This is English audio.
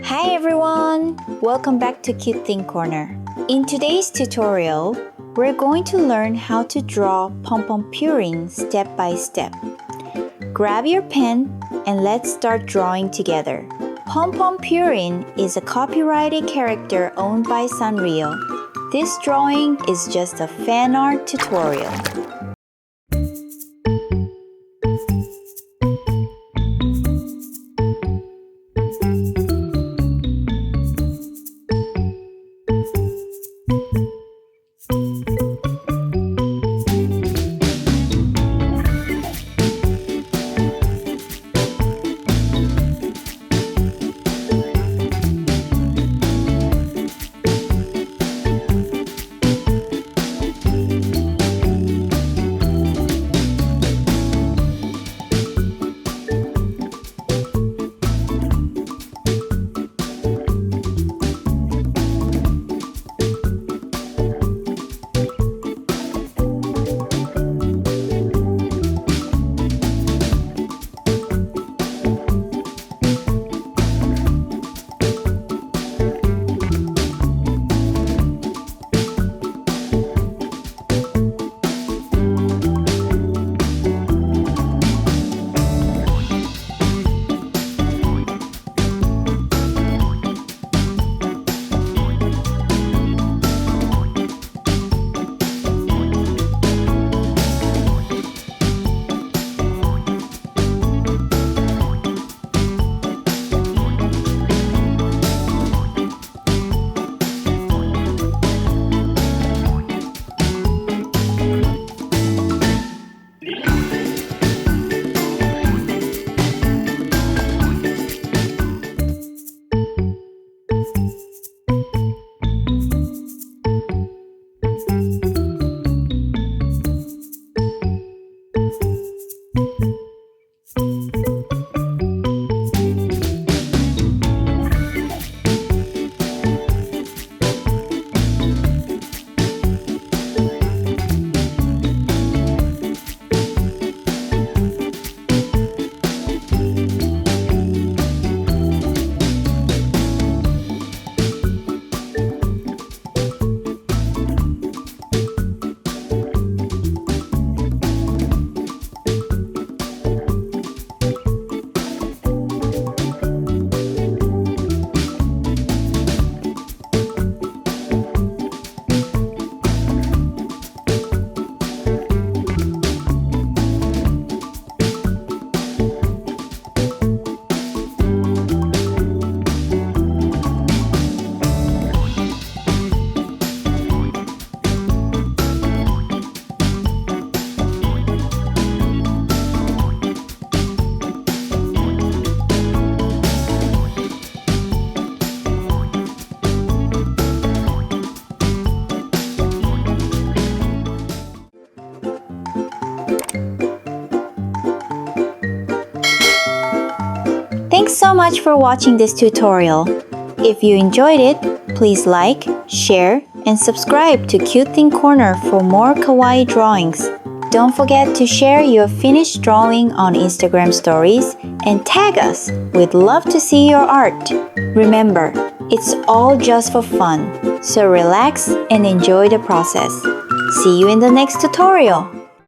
Hi everyone! Welcome back to Cute Thing Corner. In today's tutorial, we're going to learn how to draw Pompompurin step by step. Grab your pen and let's start drawing together. Pompompurin is a copyrighted character owned by Sanrio. This drawing is just a fan art tutorial. Thanks so much for watching this tutorial. If you enjoyed it, please like, share, and subscribe to Cute Thing Corner for more kawaii drawings. Don't forget to share your finished drawing on Instagram stories and tag us. We'd love to see your art. Remember, it's all just for fun, so relax and enjoy the process. See you in the next tutorial.